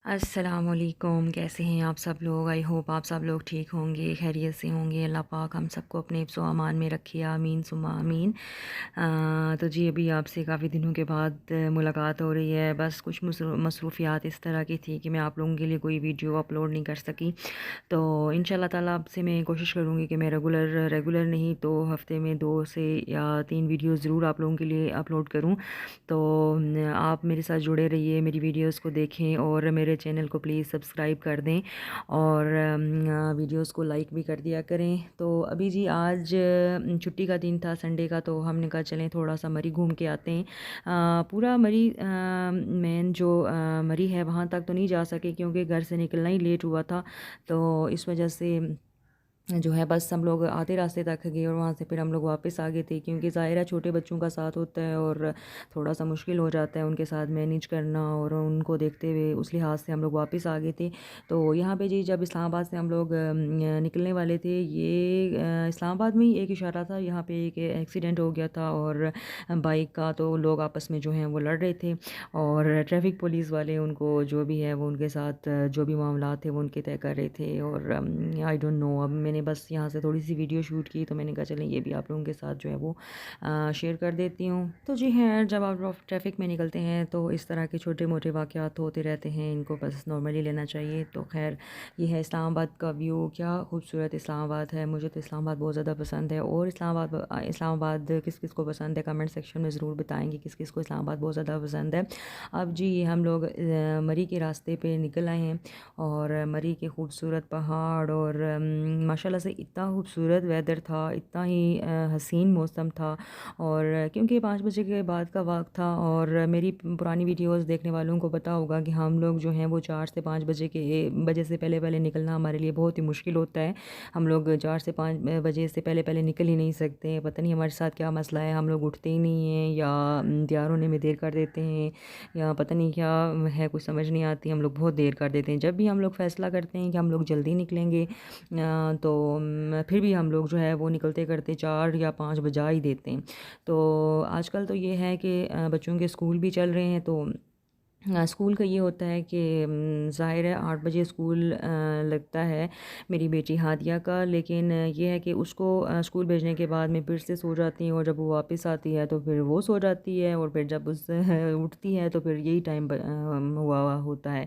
अस्सलामुअलैकुम। कैसे हैं आप सब लोग? आई होप आप सब लोग ठीक होंगे, खैरियत से होंगे। अल्लाह पाक हम सबको अपने हिफ्ज़ व अमान में रखिए, आमीन सुम्मा आमीन। तो जी अभी आपसे काफ़ी दिनों के बाद मुलाकात हो रही है। बस कुछ मसरूफ़ियात इस तरह की थी कि मैं आप लोगों के लिए कोई वीडियो अपलोड नहीं कर सकी। तो इंशाल्लाह ताला आपसे मैं कोशिश करूँगी कि मैं रेगुलर नहीं तो हफ़्ते में 2 से या 3 वीडियो ज़रूर आप लोगों के लिए अपलोड करूँ। तो आप मेरे साथ जुड़े रहिए, मेरी वीडियोस को देखें और मेरे चैनल को प्लीज़ सब्सक्राइब कर दें और वीडियोस को लाइक भी कर दिया करें। तो अभी जी आज छुट्टी का दिन था, संडे का, तो हमने कहा चलें थोड़ा सा मरी घूम के आते हैं। पूरा मरी मेन जो मरी है वहाँ तक तो नहीं जा सके क्योंकि घर से निकलना ही लेट हुआ था। तो इस वजह से जो है बस हम लोग आधे रास्ते तक गए और वहाँ से फिर हम लोग वापस आ गए थे क्योंकि ज़ाहिर है छोटे बच्चों का साथ होता है और थोड़ा सा मुश्किल हो जाता है उनके साथ मैनेज करना और उनको देखते हुए उस लिहाज से हम लोग वापस आ गए थे। तो यहाँ पे जी जब इस्लामाबाद से हम लोग निकलने वाले थे, ये इस्लामाबाद में ही एक इशारा था, यहाँ पे एक एक्सीडेंट हो गया था और बाइक का, तो लोग आपस में जो हैं वो लड़ रहे थे और ट्रैफिक पुलिस वाले उनको जो भी है वो उनके साथ जो भी मामला थे वो उनके तय कर रहे थे। और आई डोंट नो, अब मैंने बस यहाँ से थोड़ी सी वीडियो शूट की तो मैंने कहा चलें ये भी आप लोगों के साथ जो है वो शेयर कर देती हूँ। तो जी हैं, जब आप ट्रैफिक में निकलते हैं तो इस तरह के छोटे मोटे वाक़यात होते रहते हैं, इनको बस नॉर्मली लेना चाहिए। तो खैर ये है इस्लामाबाद का व्यू। क्या खूबसूरत इस्लामाबाद है, मुझे तो इस्लामाबाद बहुत ज़्यादा पसंद है। और इस्लामाबाद किस किस को पसंद है कमेंट सेक्शन में ज़रूर बताएंगे किस किस को इस्लामाबाद बहुत ज़्यादा पसंद है। अब जी हम लोग मरी के रास्ते पे निकल आए हैं और मरी के खूबसूरत पहाड़ और माशाल्लाह से इतना खूबसूरत वेदर था, इतना ही हसीन मौसम था। और क्योंकि 5 बजे के बाद का वक्त था और मेरी पुरानी वीडियोस देखने वालों को पता होगा कि हम लोग जो हैं वो 4 से 5 बजे से पहले पहले निकलना हमारे लिए बहुत ही मुश्किल होता है। हम लोग 4 से 5 बजे से पहले पहले निकल ही नहीं सकते। पता नहीं हमारे साथ क्या मसला है, हम लोग उठते ही नहीं हैं या तैयार होने में देर कर देते हैं या पता नहीं क्या है, कुछ समझ नहीं आती। हम लोग बहुत देर कर देते हैं। जब भी हम लोग फ़ैसला करते हैं कि हम लोग जल्दी निकलेंगे तो फिर भी हम लोग जो है वो निकलते करते 4 या 5 बजा ही देते हैं। तो आजकल तो ये है कि बच्चों के स्कूल भी चल रहे हैं। तो स्कूल का ये होता है कि ज़ाहिर है 8 बजे स्कूल लगता है मेरी बेटी हादिया का, लेकिन ये है कि उसको स्कूल भेजने के बाद मैं फिर से सो जाती हूँ और जब वो वापस आती है तो फिर वो सो जाती है और फिर जब उस उठती है तो फिर यही टाइम हुआ होता है।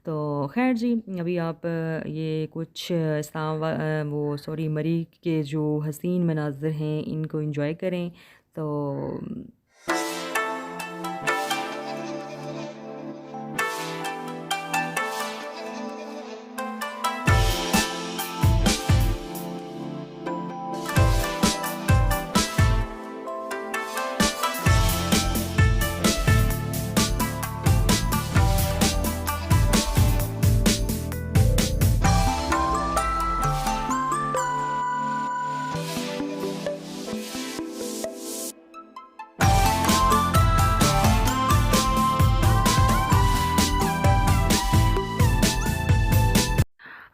तो खैर जी अभी आप ये कुछ वो सॉरी मरी के जो हसीन मनाज़र हैं इनको एंजॉय करें। तो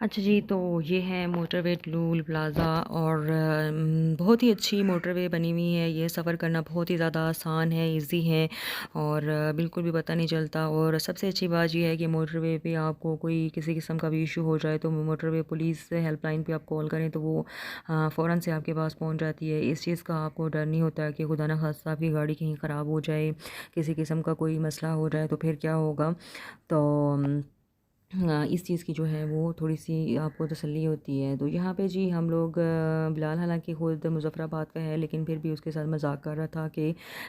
अच्छा जी, तो ये है मोटरवे टूल प्लाज़ा और बहुत ही अच्छी मोटरवे बनी हुई है। ये सफ़र करना बहुत ही ज़्यादा आसान है, इजी है और बिल्कुल भी पता नहीं चलता। और सबसे अच्छी बात ये है कि मोटरवे पे आपको कोई किसी किस्म का भी इशू हो जाए तो मोटरवे पुलिस हेल्पलाइन पे आप कॉल करें तो वो फ़ौरन से आपके पास पहुंच जाती है। इस चीज़ का आपको डर नहीं होता है कि खुदा न खास्ता आपकी गाड़ी कहीं ख़राब हो जाए, किसी किस्म का कोई मसला हो जाए तो फिर क्या होगा। तो हाँ, इस चीज़ की जो है वो थोड़ी-सी आपको तसल्ली होती है। तो यहाँ पे जी हम लोग बिलाल हालाँकि ख़ुद मुज़फ़्फ़राबाद का है लेकिन फिर भी उसके साथ मज़ाक कर रहा था कि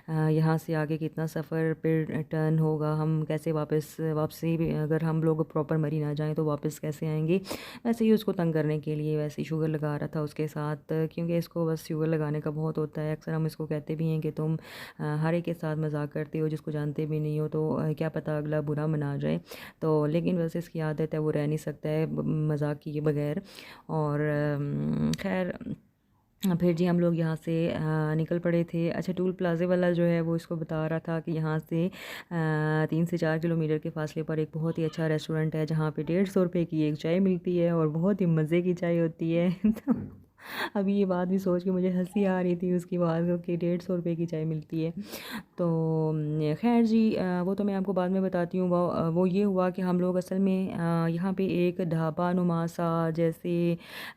यहाँ से आगे कितना सफ़र फिर टर्न होगा, हम कैसे वापसी भी अगर हम लोग प्रॉपर मरी ना जाएँ तो वापस कैसे आएँगे। वैसे ही उसको तंग करने के लिए वैसे ही शुगर लगा रहा था उसके साथ, क्योंकि इसको बस शुगर लगाने का बहुत होता है। अक्सर हम इसको कहते भी हैं कि तुम हर एक के साथ मज़ाक करते हो जिसको जानते भी नहीं हो, तो क्या पता अगला बुरा मना जाए। तो लेकिन वैसे इसकी आदत है, वो रह नहीं सकता है मज़ाक किए बगैर। और खैर फिर जी हम लोग यहाँ से निकल पड़े थे। अच्छा, टूल प्लाज़े वाला जो है वो इसको बता रहा था कि यहाँ से 3 से 4 किलोमीटर के फासले पर एक बहुत ही अच्छा रेस्टोरेंट है जहाँ पे 150 रुपये की एक चाय मिलती है और बहुत ही मज़े की चाय होती है। तो अभी ये बात भी सोच के मुझे हंसी आ रही थी उसकी बात को कि 150 रुपये की चाय मिलती है। तो खैर जी, वो तो मैं आपको बाद में बताती हूँ। वो ये हुआ कि हम लोग असल में यहाँ पे एक ढाबा नुमा सा जैसे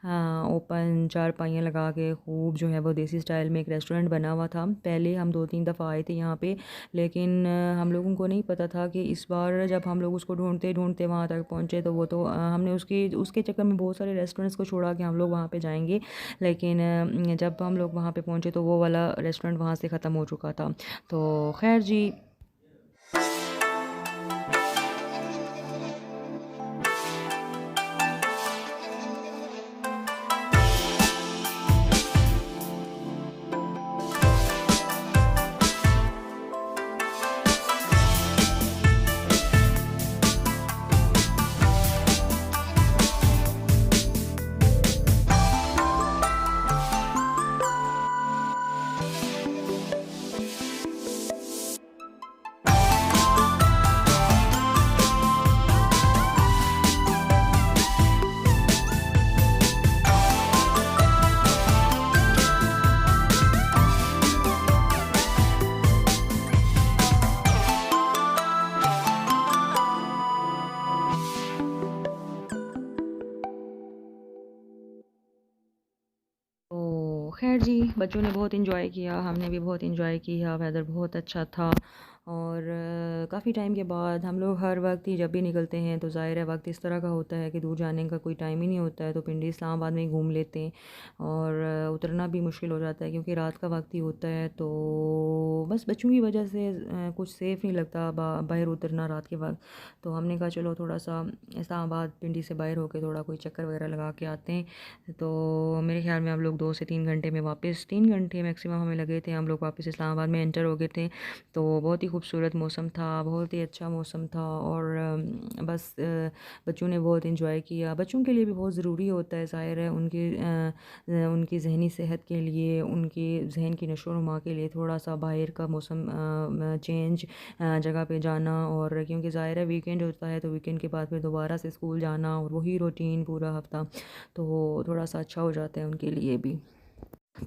ओपन चारपाइयाँ लगा के खूब जो है वो देसी स्टाइल में एक रेस्टोरेंट बना हुआ था। पहले हम 2-3 दफ़ा आए थे यहाँ पे, लेकिन हम लोगों को नहीं पता था कि इस बार जब हम लोग उसको ढूंढते ढूंढते वहाँ तक पहुँचे तो वो तो हमने उसके चक्कर में बहुत सारे रेस्टोरेंट्स को छोड़ा कि हम लोग वहाँ पे जाएंगे, लेकिन जब हम लोग वहाँ पे पहुँचे तो वो वाला रेस्टोरेंट वहाँ से ख़त्म हो चुका था। तो खैर जी। तो खैर जी, बच्चों ने बहुत इन्जॉय किया, हमने भी बहुत इन्जॉय किया, वेदर बहुत अच्छा था। और काफ़ी टाइम के बाद हम लोग हर वक्त ही जब भी निकलते हैं तो ज़ाहिर है वक्त इस तरह का होता है कि दूर जाने का कोई टाइम ही नहीं होता है, तो पिंडी इस्लामाबाद में ही घूम लेते हैं। और उतरना भी मुश्किल हो जाता है क्योंकि रात का वक्त ही होता है, तो बस बच्चों की वजह से कुछ सेफ़ नहीं लगता बाहर उतरना रात के वक्त। तो हमने कहा चलो थोड़ा सा इस्लामाबाद पिंडी से बाहर होके थोड़ा कोई चक्कर वगैरह लगा के आते हैं। तो मेरे ख्याल में हम लोग 2 से 3 घंटे में वापस, 3 घंटे मैक्सिमम हमें लगे थे, हम लोग वापस इस्लामाबाद में एंटर हो गए थे। तो बहुत ही खूबसूरत मौसम था, बहुत ही अच्छा मौसम था। और बस बच्चों ने बहुत इन्जॉय किया। बच्चों के लिए भी बहुत ज़रूरी होता है, ज़ाहिर है उनकी ज़हनी सेहत के लिए, उनकी जहन की नशोनुमा के लिए थोड़ा सा बाहर का मौसम चेंज, जगह पे जाना। और क्योंकि ज़ाहिर है वीकेंड होता है तो वीकेंड के बाद फिर दोबारा से स्कूल जाना और वही रूटीन पूरा हफ्ता, तो थोड़ा सा अच्छा हो जाता है उनके लिए भी।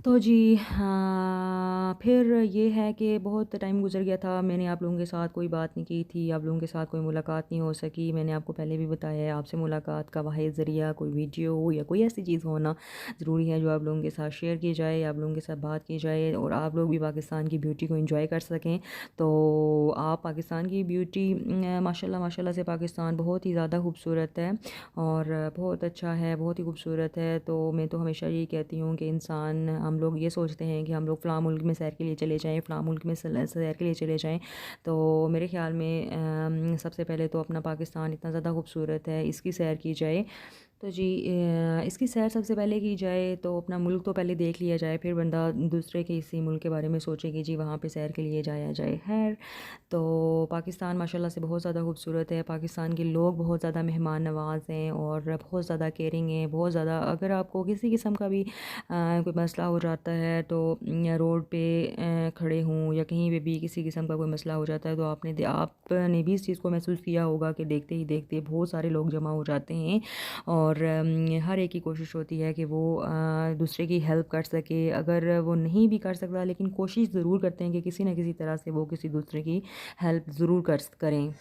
तो जी हाँ, फिर ये है कि बहुत टाइम गुज़र गया था, मैंने आप लोगों के साथ कोई बात नहीं की थी, आप लोगों के साथ कोई मुलाकात नहीं हो सकी। मैंने आपको पहले भी बताया है, आपसे मुलाकात का वाहिद ज़रिया कोई वीडियो हो या कोई ऐसी चीज़ होना ज़रूरी है जो आप लोगों के साथ शेयर की जाए, आप लोगों के साथ बात की जाए और आप लोग भी पाकिस्तान की ब्यूटी को एंजॉय कर सकें। तो आप पाकिस्तान की ब्यूटी, माशाल्लाह माशाल्लाह से पाकिस्तान बहुत ही ज़्यादा खूबसूरत है और बहुत अच्छा है, बहुत ही खूबसूरत है। तो मैं तो हमेशा यही कहती हूँ कि इंसान, हम लोग ये सोचते हैं कि हम लोग फ़लाँ मुल्क में सैर के लिए चले जाएँ, फ़लाँ मुल्क में सैर के लिए चले जाएँ। तो मेरे ख़्याल में सबसे पहले तो अपना पाकिस्तान इतना ज़्यादा खूबसूरत है, इसकी सैर की जाए। तो जी इसकी सैर सबसे पहले की जाए तो अपना मुल्क तो पहले देख लिया जाए, फिर बंदा दूसरे के इसी मुल्क के बारे में सोचे कि जी वहाँ पे सैर के लिए जाया जाए। खैर, तो पाकिस्तान माशाल्लाह से बहुत ज़्यादा खूबसूरत है, पाकिस्तान के लोग बहुत ज़्यादा मेहमान नवाज़ हैं और बहुत ज़्यादा केयरिंग हैं, बहुत ज़्यादा। अगर आपको किसी किस्म का भी कोई मसला हो जाता है तो या रोड पे खड़े हों या कहीं पे भी किसी किस्म का कोई मसला हो जाता है तो आपने भी इस चीज़ को महसूस किया होगा कि देखते ही देखते बहुत सारे लोग जमा हो जाते हैं और हर एक की कोशिश होती है कि वो दूसरे की हेल्प कर सके। अगर वो नहीं भी कर सकता लेकिन कोशिश ज़रूर करते हैं कि किसी न किसी तरह से वो किसी दूसरे की हेल्प ज़रूर करें।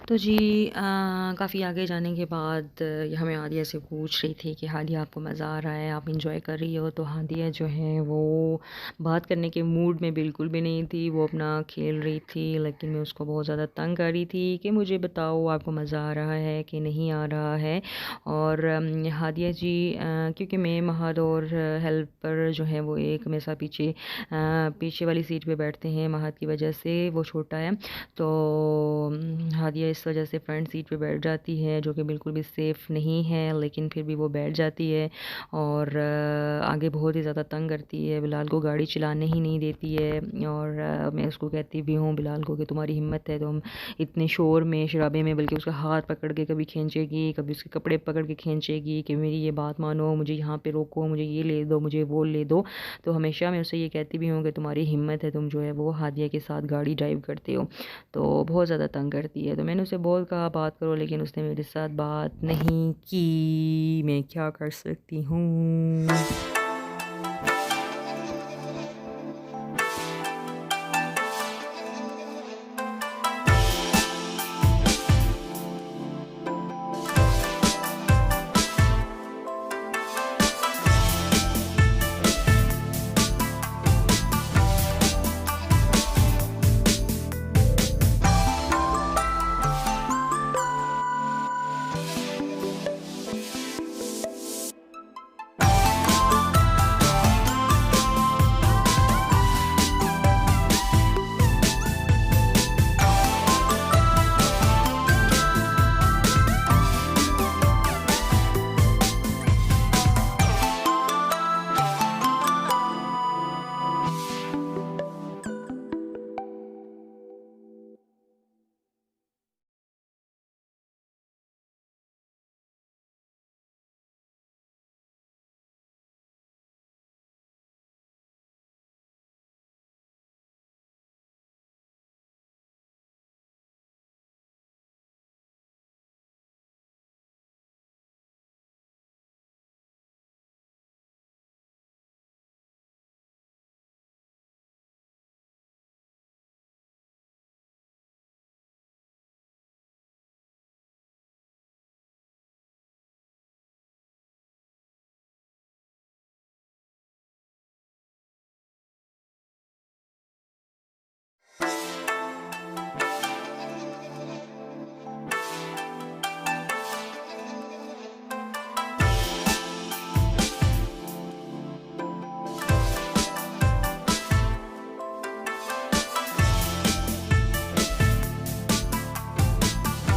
तो जी काफ़ी आगे जाने के बाद हमें हादिया से पूछ रही थी कि हादिया आपको मज़ा आ रहा है, आप इंजॉय कर रही हो? तो हादिया जो है वो बात करने के मूड में बिल्कुल भी नहीं थी, वो अपना खेल रही थी। लेकिन मैं उसको बहुत ज़्यादा तंग कर रही थी कि मुझे बताओ आपको मज़ा आ रहा है कि नहीं आ रहा है। और हादिया जी क्योंकि मैं महद और हेल्पर जो है वो एक मेरे साथ पीछे वाली सीट पे बैठते हैं, महद की वजह से वो छोटा है। तो हादिया इस वजह से फ्रंट सीट पे बैठ जाती है, जो कि बिल्कुल भी सेफ़ नहीं है, लेकिन फिर भी वो बैठ जाती है। और आगे बहुत ही ज़्यादा तंग करती है, बिलाल को गाड़ी चलाने ही नहीं देती है। और मैं उसको कहती भी हूँ बिलाल को कि तुम्हारी हिम्मत है, तुम इतने शोर में शराबे में, बल्कि उसका हाथ पकड़ के कभी खींचेगी, कभी उसके कपड़े पकड़ के खींचेगी कि मेरी ये बात मानो, मुझे यहाँ पे रोको, मुझे ये ले दो, मुझे वो ले दो। तो हमेशा मैं उससे ये कहती भी हूँ कि तुम्हारी हिम्मत है, तुम जो है वो हादिया के साथ गाड़ी ड्राइव करते हो। तो बहुत ज़्यादा तंग करती है। तो मैंने उसे बहुत कहा बात करो, लेकिन उसने मेरे साथ बात नहीं की। मैं क्या कर सकती हूँ।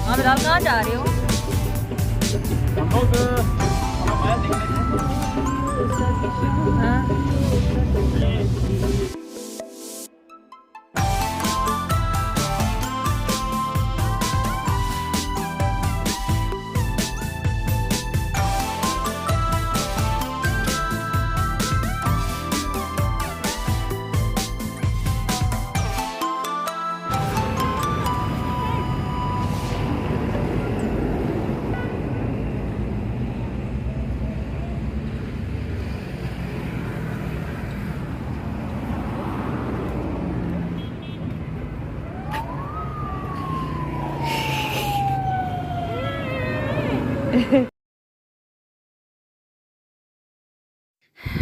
हाँ बिलाल, कहाँ जा रहे हो? हम लोग हमारा देखने हाँ।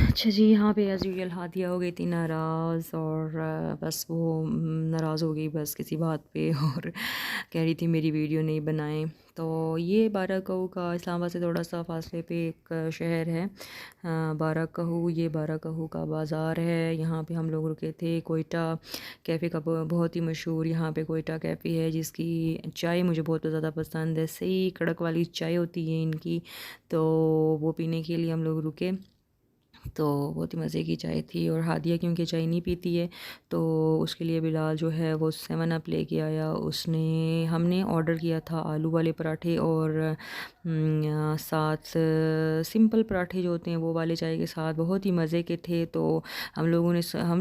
अच्छा जी, यहाँ पे एज़ यूजुअल हादिया हो गई थी नाराज़। और बस वो नाराज़ हो गई बस किसी बात पे और कह रही थी मेरी वीडियो नहीं बनाएं। तो ये बाराकहू का इस्लामाबाद से थोड़ा सा फासले पे एक शहर है, बाराकहू। ये बाराकहू का बाज़ार है, यहाँ पे हम लोग रुके थे। कोयटा कैफ़े का बहुत ही मशहूर यहाँ पे कोयटा कैफ़े है, जिसकी चाय मुझे बहुत ज़्यादा पसंद है। सही कड़क वाली चाय होती है इनकी, तो वो पीने के लिए हम लोग रुके। तो बहुत ही मज़े की चाय थी। और हादिया क्योंकि चाय नहीं पीती है, तो उसके लिए बिलाल जो है वो 7 अप लेके आया। उसने हमने ऑर्डर किया था आलू वाले पराठे और साथ सिंपल पराठे जो होते हैं वो वाले चाय के साथ, बहुत ही मज़े के थे। तो हम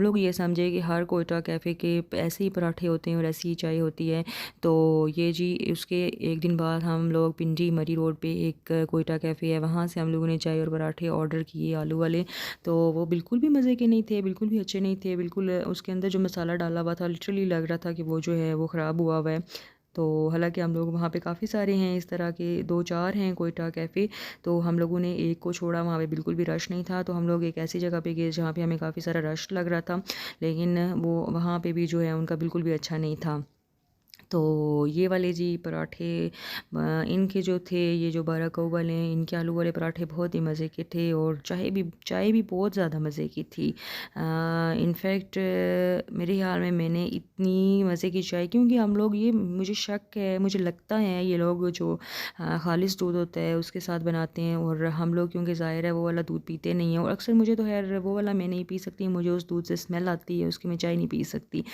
लोग ये समझे कि हर कोयटा कैफ़े के ऐसे ही पराठे होते हैं और ऐसी ही चाय होती है। तो ये जी उसके एक दिन बाद हम लोग पिंडी मरी रोड पे एक कोयटा कैफ़े है, वहाँ से हम लोगों ने चाय और पराठे ऑर्डर किए आलू वाले। तो वो बिल्कुल भी मज़े के नहीं थे, बिल्कुल भी अच्छे नहीं थे। बिल्कुल उसके अंदर जो मसाला डाला हुआ था, लिटरली लग रहा था कि वो जो है वो ख़राब हुआ है। तो हालांकि हम लोग वहाँ पे काफ़ी सारे हैं इस तरह के, 2-4 हैं कोयटा कैफ़े। तो हम लोगों ने एक को छोड़ा, वहाँ पे बिल्कुल भी रश नहीं था। तो हम लोग एक ऐसी जगह पे गए जहाँ पे हमें काफ़ी सारा रश लग रहा था, लेकिन वो वहाँ पे भी जो है उनका बिल्कुल भी अच्छा नहीं था। तो ये वाले जी पराठे इनके जो थे, ये जो बारकों वाले हैं, इनके आलू वाले पराठे बहुत ही मज़े के थे, और चाय भी बहुत ज़्यादा मज़े की थी। इनफैक्ट मेरे ख्याल में मैंने इतनी मज़े की चाय, क्योंकि हम लोग, ये मुझे शक है, मुझे लगता है ये लोग जो खालिस दूध होता है उसके साथ बनाते हैं, और हम लोग क्योंकि ज़ाहिर है वो वाला दूध पीते नहीं हैं, और अक्सर मुझे तो खैर वो वाला मैं नहीं पी सकती, मुझे उस दूध से स्मेल आती है, उसकी मैं चाय नहीं पी सकती।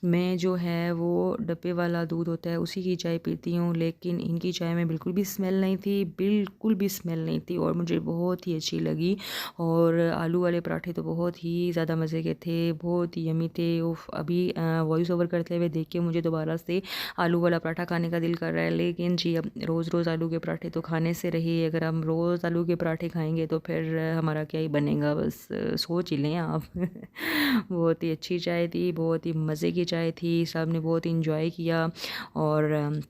मैं जो है वो डब्बे वाला दूध होता है उसी की चाय पीती हूँ, लेकिन इनकी चाय में बिल्कुल भी स्मेल नहीं थी, बिल्कुल भी स्मेल नहीं थी, और मुझे बहुत ही अच्छी लगी। और आलू वाले पराठे तो बहुत ही ज़्यादा मज़े के थे, बहुत ही यमी थे। उफ, अभी वॉइस ओवर करते हुए देख के मुझे दोबारा से आलू वाला पराठा खाने का दिल कर रहा है, लेकिन जी अब रोज़ रोज़ आलू के पराठे तो खाने से रही, अगर हम रोज़ आलू के पराठे खाएंगे तो फिर हमारा क्या ही बनेगा, बस सोच ही लें आप। बहुत ही अच्छी चाय थी, बहुत ही मज़े की चाय थी, सब ने बहुत इंजॉय किया, और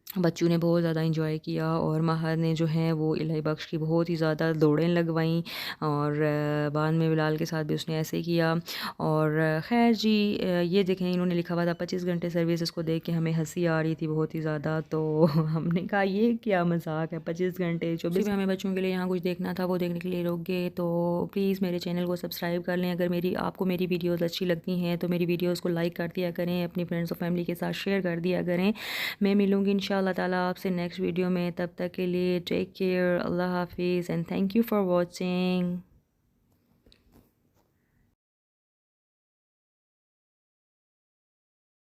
बच्चों ने बहुत ज़्यादा इंजॉय किया, और महर ने जो है वो इलाही बख्श की बहुत ही ज़्यादा दौड़ें लगवाईं, और बाद में बिलाल के साथ भी उसने ऐसे किया। और खैर जी ये देखें, इन्होंने लिखा हुआ था 25 घंटे सर्विस, इसको देख के हमें हंसी आ रही थी बहुत ही ज़्यादा। तो हमने कहा ये क्या मजाक है, 25 घंटे 24 में हमें बच्चों के लिए यहाँ कुछ देखना था, वो देखने के लिए रुक गए। तो प्लीज़ मेरे चैनल को सब्सक्राइब कर लें, अगर आपको मेरी वीडियोज़ अच्छी लगती हैं तो मेरी वीडियोज़ को लाइक कर दिया करें, अपनी फ्रेंड्स और फैमिली के साथ शेयर कर दिया करें। मैं मिलूँगी इंशाअल्लाह ताला आपसे नेक्स्ट वीडियो में, तब तक के लिए टेक केयर, अल्लाह हाफिज़ and thank you for watching.